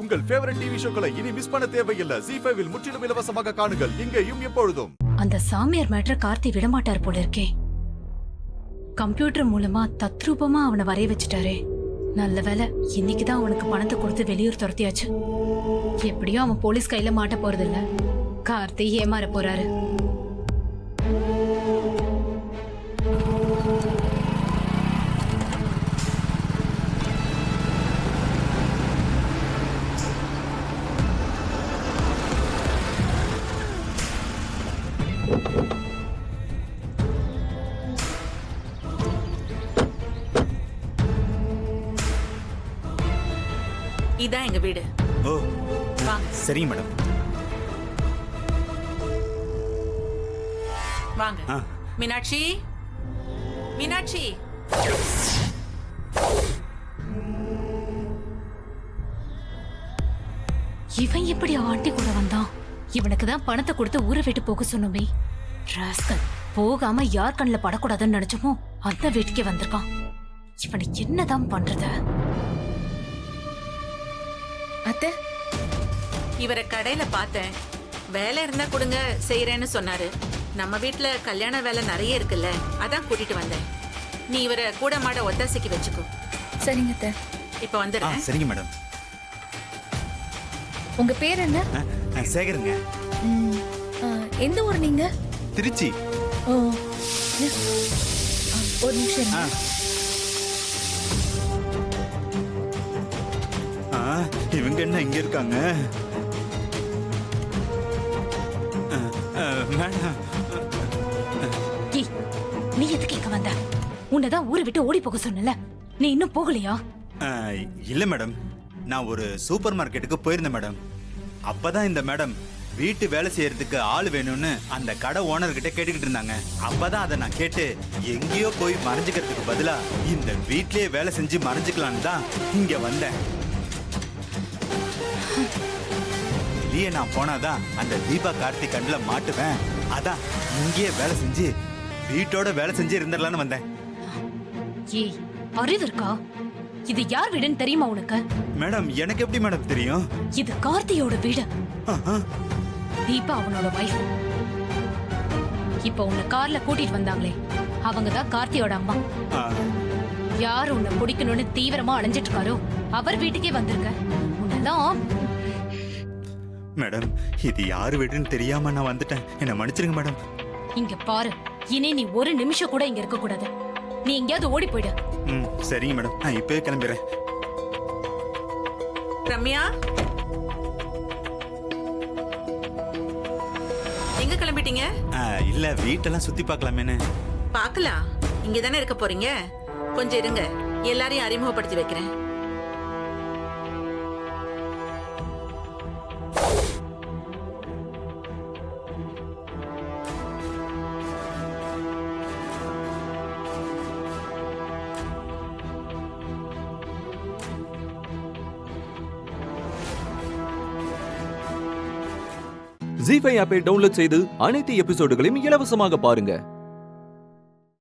உங்கள் favourite TV ஷோக்களை இனி miss பண்ண தேவையில்லை. ZEE5 இல் முற்றிலும் இலவசமாக காணுங்கள், இங்கேயும் எப்பொழுதும். அந்த சாமியார் மேட்டர் கார்த்தி விடமாட்டார் போல இருக்கே. கம்ப்யூட்டர் மூலமா தத்ரூபமா அவனை வரைய வச்சுட்டாரே. நல்ல வேலை, இன்னைக்குதான் அவனுக்கு பணத்தை கொடுத்து வெளியூர் துரத்தியாச்சு. எப்படியும் அவன் போலீஸ் கையில மாட்ட போறதில்ல. கார்த்தி ஏமாற போறாரு. இதான் எங்க வீடு. ஓ வாங்க. சரிங்க மேடம். வாங்க. மீனாட்சி, மீனாட்சி. இவன் எப்படி ஆண்டி கூட வந்தான்? இவனுக்கு தான் பணத்தை கொடுத்து ஊரை விட்டு போக சொன்னோமே. ராஸ்கல் போகாம யார் கண்ணில் படக்கூடாதுன்னு நினைச்சோமோ அந்த வீட்டுக்கே வந்திருக்கான். இவனை என்னதான் பண்றது? அத்தை, இவரை கடையில பார்த்தேன். வேலை இருந்தா கொடுங்க செய்யறேன்னு சொன்னாரு. நம்ம வீட்டுல கல்யாண வேலை நிறைய இருக்குல்ல, அதான் கூட்டிட்டு வந்தேன். நீ இவரை கூட மாட ஒத்தாசைக்கு வச்சுக்கோ. சரிங்க அத்தை. இப்ப வந்துடுறேன். சரிங்க மேடம். உங்க பேர் என்ன? சேகருங்க. எந்த ஊர் நீங்க? திருச்சி. ஓ, ஒரு நிமிஷம் இருங்க. இவங்க என்ன இங்க இருக்காங்க? மேடம், ஏய், நீ எதுக்கு இங்க வந்த? உன்னதான் ஊரை விட்டு ஓடி போக சொன்னல, நீ இன்னும் போகலையா? இல்ல மேடம், நான் ஒரு சூப்பர் மார்க்கெட்டுக்கு போயிருந்தேன் மேடம். அப்பதான் இந்த மேடம் வீட்டு வேலை செய்யறதுக்கு ஆள் வேணும்னு அந்த கடை ஓனர்கிட்ட கேட்டுக்கிட்டு இருந்தாங்க. அப்பதான் அதை நான் கேட்டு எங்கேயோ போய் மறைஞ்சுக்கிறதுக்கு பதிலா இந்த வீட்லயே வேலை செஞ்சு மறைஞ்சுக்கலான்னு தான் இங்க வந்தேன். வெளியே நான் போனாதான் அந்த தீபா கார்த்திக் கண்ணுல மாட்டுவேன். அதான் இங்கேயே வேலை செஞ்சு வீட்டோட வேலை செஞ்சு இருந்துடலான்னு வந்தேன். ஏய், அறிவு இருக்கா? இது யார் வீடுன்னு தெரியுமா உனக்கு? மேடம், எனக்கு எப்படி மேடம் தெரியும்? இது கார்த்தியோட வீடு. தீபா அவனோட வைஃப். இப்ப உன்னை கார்ல கூட்டிட்டு வந்தாங்களே, அவங்க தான் கார்த்தியோட அம்மா. யார் உன்னை பிடிக்கணும்னு தீவிரமா அலைஞ்சிட்டு இருக்காரோ அவர் வீட்டுக்கே வந்திருக்க. உன்னெல்லாம் மேடம், இது யாரு வீடுன்னு தெரியாம நான் வந்துட்டேன். என்ன மன்னிச்சிருங்க மேடம். இங்க பாரு, இனி நீ ஒரு நிமிஷம் கூட இங்க இருக்க கூடாது. நீ எங்கேயாவது ஓடி போயிடு. சரிங்க மேடம், நான் இப்பவே கிளம்பிடுறேன். ரம்யா, எங்க கிளம்பிட்டீங்க? இல்ல, வீட்டெல்லாம் சுத்தி பார்க்கலாமேன்னு. பார்க்கலாம், இங்க தானே இருக்க போறீங்க. கொஞ்சம் இருங்க, எல்லாரையும் அறிமுகப்படுத்தி வைக்கிறேன். ZEE5 ஆப்பை டவுன்லோட் செய்து அனைத்து எபிசோடுகளையும் இலவசமாக பாருங்க.